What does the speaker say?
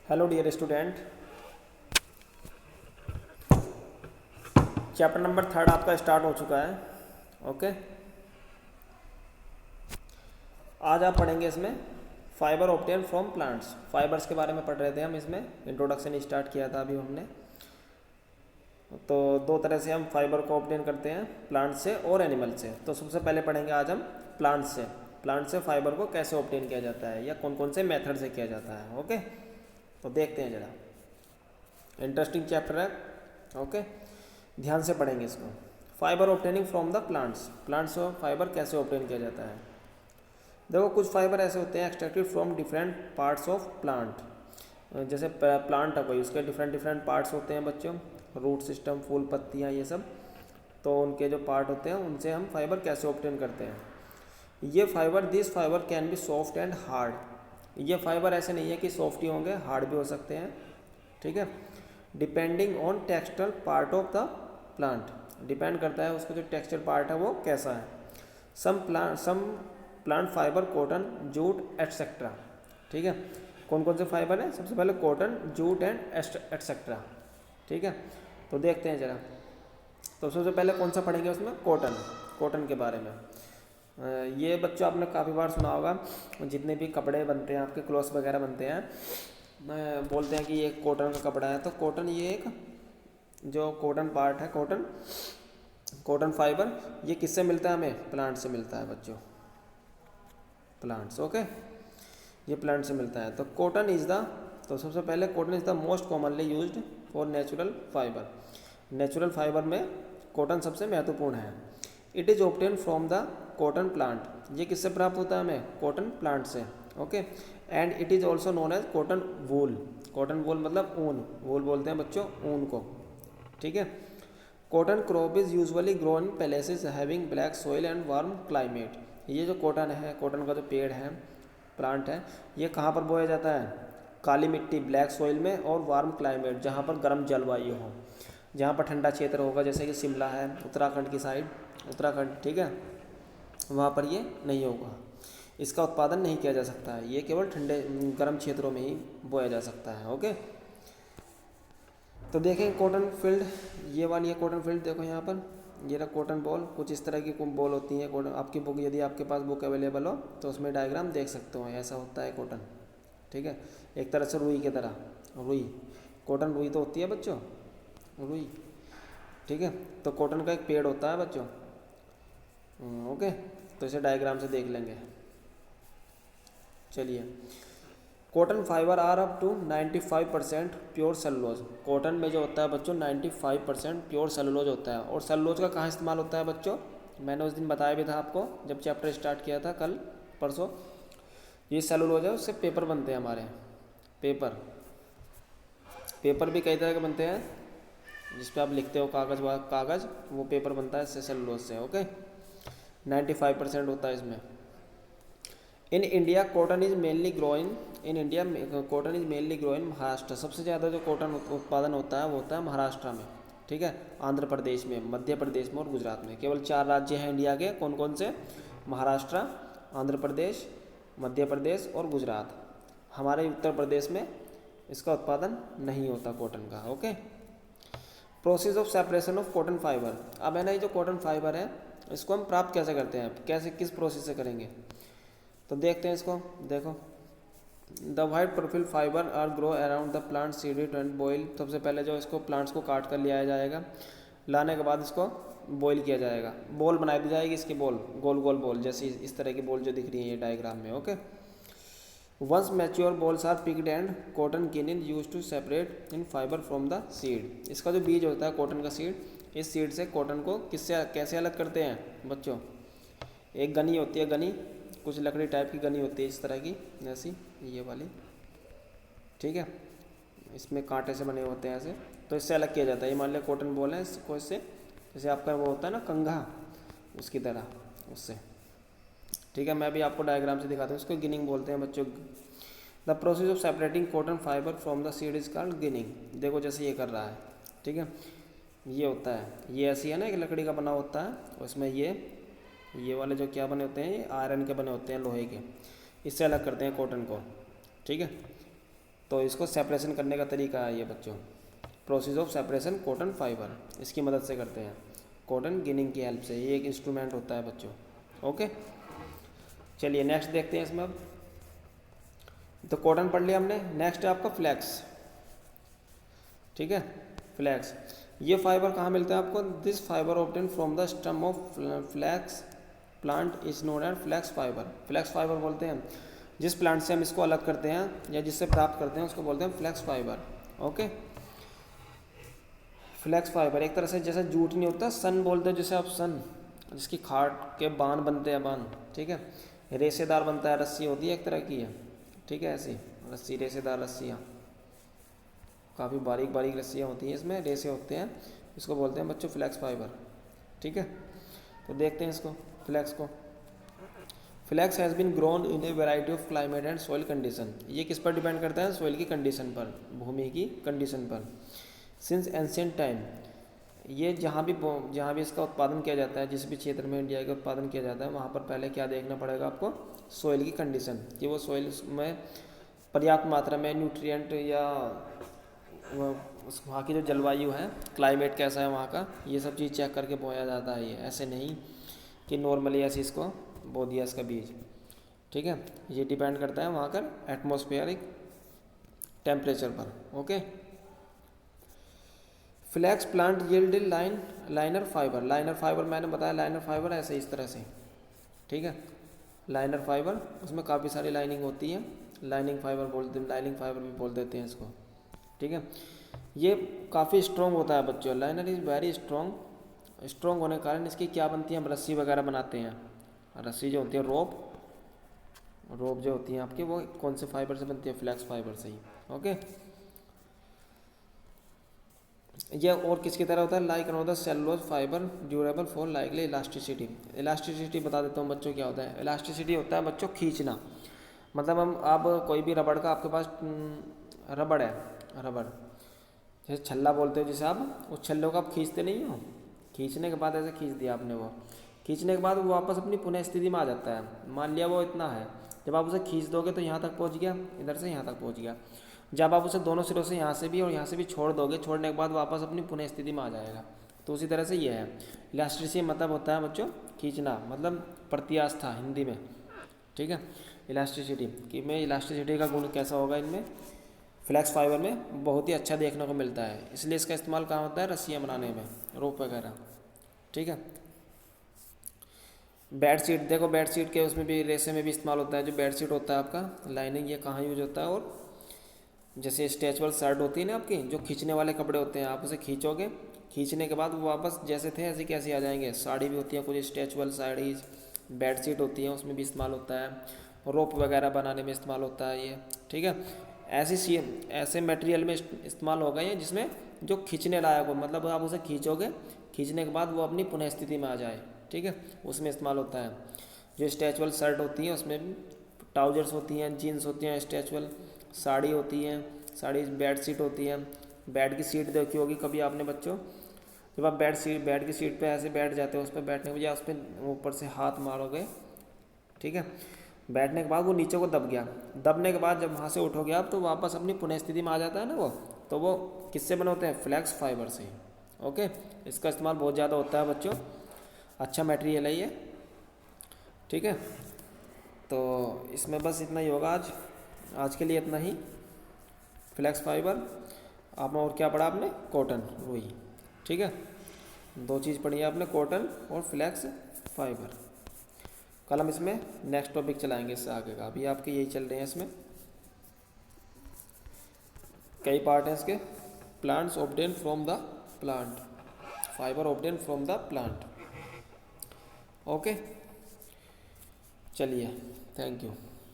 Hello dear student, chapter number 3 आपका start हो चुका है। ओके, आज आप पढ़ेंगे इसमें fibre obtain from plants. Fibres के बारे में पढ़ रहे थे हम, इसमें इंट्रोडक्शन स्टार्ट किया था अभी हमने। तो दो तरह से हम फाइबर को ऑब्टेन करते हैं, प्लांट से और एनिमल से। तो सबसे पहले पढ़ेंगे आज हम प्लांट से। प्लांट से फाइबर को कैसे ऑब्टेन किया जाता है या कौन कौन से मेथड से किया जाता है। ओके, तो देखते हैं ज़रा, इंटरेस्टिंग चैप्टर है। ओके, ध्यान से पढ़ेंगे इसको। Fibre obtaining from the plants. Plants से फाइबर कैसे ऑब्टेन किया जाता है। देखो, कुछ फाइबर ऐसे होते हैं extracted from different parts of plant. जैसे प्लांट है कोई, उसके डिफरेंट डिफरेंट पार्ट्स होते हैं बच्चों, रूट सिस्टम, फूल, पत्तियाँ, ये सब। तो उनके जो पार्ट होते हैं उनसे हम फाइबर कैसे ऑब्टेन करते हैं। ये fibre, this fibre can be soft and hard. ये फाइबर ऐसे नहीं है कि सॉफ्ट ही होंगे, हार्ड भी हो सकते हैं। ठीक है, depending on textural part of the plant. Depend करता है उसका जो टेक्सचर पार्ट है वो कैसा है। Some plant fibre, cotton, jute etcetera. ठीक है, कौन कौन से फाइबर हैं। सबसे पहले कॉटन, जूट एंड एटसेट्रा। ठीक है, तो देखते हैं ज़रा। तो सबसे पहले कौन सा पढ़ेंगे उसमें, कॉटन। कॉटन के बारे में ये बच्चों आपने काफ़ी बार सुना होगा, जितने भी कपड़े बनते हैं आपके, क्लॉथ्स वगैरह बनते हैं, बोलते हैं कि ये कॉटन का कपड़ा है। तो कॉटन, ये एक जो कॉटन पार्ट है, कॉटन फाइबर, ये किससे मिलता है हमें, प्लांट से मिलता है बच्चों, प्लांट्स। ओके, ये प्लांट से मिलता है। तो कॉटन इज़ द, तो सबसे पहले cotton is the most commonly used for natural fibre. Natural fibre में कॉटन सबसे महत्वपूर्ण है। It is obtain from the cotton plant. ये किससे प्राप्त होता है हमें, कॉटन प्लांट से। Okay, and it is also known as cotton wool. Cotton wool मतलब ऊन, वूल बोलते हैं बच्चों ऊन को। ठीक है, cotton crop is usually grown in places having black soil and warm climate. ये जो कॉटन है, कॉटन का जो पेड़ है, प्लांट है, ये कहाँ पर बोया जाता है, काली मिट्टी, ब्लैक सॉइल में, और वार्म क्लाइमेट, जहाँ पर गर्म जलवायु हो, जहाँ पर ठंडा क्षेत्र होगा, जैसे कि शिमला है उत्तराखंड की साइड, उत्तराखंड, ठीक है, वहाँ पर ये नहीं होगा, इसका उत्पादन नहीं किया जा सकता है। ये केवल ठंडे गर्म क्षेत्रों में ही बोया जा सकता है। ओके, तो देखें कॉटन फील्ड, ये वाली है कॉटन फील्ड। देखो यहाँ पर ये रहा कॉटन बॉल, कुछ इस तरह की बॉल होती है कॉटन। आपकी बुक, यदि आपके पास बुक अवेलेबल हो तो उसमें डायग्राम देख सकते हो, ऐसा होता है कॉटन। ठीक है, एक तरह से रुई की तरह, रुई, कॉटन रुई तो होती है बच्चों, रुई। ठीक है, तो कॉटन का एक पेड़ होता है बच्चों। ओके, तो इसे डायग्राम से देख लेंगे। चलिए, cotton fibre are up to 95% pure cellulose. Cotton में जो होता है बच्चों 95% प्योर सेलुलोज होता है। और सेलुलोज का कहाँ इस्तेमाल होता है बच्चों, मैंने उस दिन बताया भी था आपको जब चैप्टर स्टार्ट किया था, कल परसों। ये सेलुलोज है, उससे पेपर बनते हैं हमारे, पेपर। पेपर भी कई तरह के बनते हैं, जिस पे आप लिखते हो कागज़, कागज़, वो पेपर बनता है इससे, सेलुलोज से। ओके, 95% होता है इसमें। In India cotton is mainly groin, in India cotton is mainly grow in Maharashtra. सबसे ज़्यादा जो कॉटन उत्पादन होता है वो होता है महाराष्ट्र में। ठीक है, आंध्र प्रदेश में, मध्य प्रदेश में और गुजरात में। केवल 4 राज्य हैं इंडिया के, कौन कौन से, महाराष्ट्र, आंध्र प्रदेश, मध्य प्रदेश और गुजरात। हमारे उत्तर प्रदेश में इसका उत्पादन नहीं होता कॉटन का। Okay, process of separation of cotton fibre. अब है ना, ये जो कॉटन फाइबर है इसको हम प्राप्त कैसे करते हैं, कैसे, किस प्रोसेस से करेंगे, तो देखते हैं इसको। देखो, द वाइट प्रोफिल fibre are grow around the plant seeded and boll. सबसे पहले जो इसको प्लांट्स को काट कर ले आया जाएगा, लाने के बाद इसको बॉयल किया जाएगा, बॉल बनाई दी जाएगी इसकी, बॉल, गोल गोल बॉल जैसी, इस तरह की बॉल जो दिख रही है ये डायग्राम में। Okay, once mature balls are picked and cotton गिनिन use to separate in fibre from the seed. इसका जो बीज होता है कॉटन का सीड, इस सीड से कॉटन को किससे, कैसे अलग करते हैं बच्चों। एक गनी होती है, गनी, कुछ लकड़ी टाइप की गनी होती है इस तरह की, ऐसी, ये वाली। ठीक है, इसमें कांटे से बने होते हैं ऐसे, तो इससे अलग किया जाता है। ये मान लिया कॉटन बॉल है, इसको इससे, जैसे आपका वो होता है ना कंघा, उसकी तरह, उससे। ठीक है, मैं भी आपको डायग्राम से दिखाता हूँ। इसको गिनिंग बोलते हैं बच्चों। The process of separating cotton fibre from the seed is called ginning. देखो जैसे ये कर रहा है, ठीक है, ये होता है, ये ऐसी है ना, एक लकड़ी का बना होता है, उसमें ये वाले जो क्या बने होते हैं, ये आयरन के बने होते हैं, लोहे के, इससे अलग करते हैं कॉटन को। ठीक है, तो इसको सेपरेशन करने का तरीका है ये बच्चों, process of separation cotton fibre, इसकी मदद से करते हैं, कॉटन गिनिंग की हेल्प से। ये एक इंस्ट्रूमेंट होता है बच्चों। ओके, चलिए नेक्स्ट देखते हैं इसमें अब। तो कॉटन पढ़ लिया हमने। नेक्स्ट है आपका फ्लैक्स। ठीक है, फ्लैक्स, ये फाइबर कहाँ मिलता है आपको? This fibre obtain from the stem of flax plant is known as flax fibre. Flax fibre बोलते हैं जिस प्लांट से हम इसको अलग करते हैं या जिससे प्राप्त करते हैं उसको बोलते हैं flax fibre. Okay, flax fibre एक तरह से जैसे जूट नहीं होता, सन बोलते हैं जैसे आप, सन जिसकी खाट के बान बनते हैं, बान, ठीक है, रेशेदार बनता है, रस्सी होती है एक तरह की है, ठीक है, ऐसी रस्सी, रेशेदार रस्सियाँ, काफ़ी बारीक बारीक रस्सियाँ होती हैं, इसमें रेशे होते हैं, इसको बोलते हैं बच्चों फ्लैक्स फाइबर। ठीक है, तो देखते हैं इसको, फ्लैक्स को। Flax has been grown in a variety of climate and soil condition. ये किस पर डिपेंड करता है? सॉइल की कंडीशन पर, भूमि की कंडीशन पर। सिंस एंशिएंट टाइम, ये जहाँ भी इसका उत्पादन किया जाता है, जिस भी क्षेत्र में इंडिया का उत्पादन किया जाता है, वहाँ पर पहले क्या देखना पड़ेगा आपको? सॉइल की कंडीशन, कि वो सॉइल में पर्याप्त मात्रा में न्यूट्रिएंट या वहाँ की जो जलवायु है, क्लाइमेट कैसा है वहाँ का, ये सब चीज़ चेक करके बोया जाता है। ये ऐसे नहीं कि नॉर्मली ऐसे इसको बो दिया इसका बीज। ठीक है, ये डिपेंड करता है वहाँ का एटमॉस्फेरिक टेम्परेचर पर। Okay, flax plant yield liner fibre. Liner fibre मैंने बताया, लाइनर फाइबर ऐसे इस तरह से, ठीक है, लाइनर फाइबर, उसमें काफ़ी सारी लाइनिंग होती है, लाइनिंग फाइबर बोलते हैं, लाइनिंग फाइबर भी बोल देते हैं इसको। ठीक है, ये काफ़ी स्ट्रॉन्ग होता है बच्चों, liner is very strong. Strong होने के कारण इसकी क्या बनती है? हम रस्सी वगैरह बनाते हैं। रस्सी जो होती है, रोप जो होती है आपकी, वो कौन से फाइबर से बनती है? फ्लैक्स फाइबर से ही। ओके, यह और किसकी तरह होता है? Like another cellulose fibre durable for likely elasticity. Elasticity बता देता हूँ बच्चों क्या होता है। इलास्टिसिटी होता है बच्चों खींचना, मतलब हम आप कोई भी रबड़ का, आपके पास रबड़ है, रबड़ जैसे छल्ला बोलते हो जिसे आप, उस छल्लों को आप खींचते नहीं हो, खींचने के बाद ऐसे खींच दिया आपने, वो खींचने के बाद वो वापस अपनी पुनः स्थिति में आ जाता है। मान लिया वो इतना है, जब आप उसे खींच दोगे तो यहाँ तक पहुँच गया, इधर से यहाँ तक पहुँच गया। जब आप उसे दोनों सिरों से, यहाँ से भी और यहाँ से भी छोड़ दोगे, छोड़ने के बाद वापस अपनी पुनः स्थिति में आ जाएगा। तो उसी तरह से ये है इलास्टिसिटी, मतलब होता है बच्चों खींचना, मतलब प्रत्यास्था हिंदी में। ठीक है, इलास्टिसिटी कि में इलास्टिसिटी का गुण कैसा होगा इनमें? फ्लैक्स फाइबर में बहुत ही अच्छा देखने को मिलता है, इसलिए इसका इस्तेमाल कहाँ होता है? रस्सियाँ बनाने में, रोप वगैरह। ठीक है, बेडशीट देखो, बेडशीट के उसमें भी, रेशे में भी इस्तेमाल होता है। जो बेडशीट होता है आपका, लाइनिंग, ये कहाँ यूज होता है? और जैसे स्ट्रेचबल शर्ट होती है ना आपकी, जो खींचने वाले कपड़े होते हैं, आप उसे खींचोगे, खींचने के बाद वो वापस जैसे थे ऐसे कैसे आ जाएंगे। साड़ी भी होती है कुछ स्ट्रेचबल साड़ीज, बेडशीट होती है, उसमें भी इस्तेमाल होता है, रोप वगैरह बनाने में इस्तेमाल होता है ये। ठीक है, ऐसे मटेरियल में इस्तेमाल होगा ये जिसमें जो खींचने लायक हो, मतलब आप उसे खींचोगे, खींचने के बाद वो अपनी पुनः स्थिति में आ जाए। ठीक है, उसमें इस्तेमाल होता है। जो स्ट्रेचबल शर्ट होती हैं उसमें भी, ट्राउजर्स होती हैं, जीन्स होती हैं स्ट्रेचबल, साड़ी होती है, साड़ी, बेड शीट होती है। बेड की सीट देखी होगी कभी आपने बच्चों, जब आप बेड की सीट पे ऐसे बैठ जाते हो, उस पर बैठने के बजाय उस पर ऊपर से हाथ मारोगे, ठीक है, बैठने के बाद वो नीचे को दब गया, दबने के बाद जब वहाँ से उठोगे आप तो वापस अपनी पुनः स्थिति में आ जाता है ना वो, तो वो किससे बने होते हैं? फ्लैक्स फाइबर से। ओके, इसका इस्तेमाल बहुत ज़्यादा होता है बच्चों, अच्छा मटेरियल है ये। ठीक है, तो इसमें बस इतना ही होगा आज के लिए, इतना ही। फ्लैक्स फाइबर आपने, और क्या पढ़ा आपने? कॉटन, वही। ठीक है, दो चीज़ पढ़ी है आपने, कॉटन और फ्लैक्स फाइबर। कल हम इसमें नेक्स्ट टॉपिक चलाएंगे इससे आगे का, अभी आपके यही चल रहे हैं। इसमें कई पार्ट हैं इसके। Plants obtain from the plant, fibre obtain from the plant. Okay, चलिए, थैंक यू।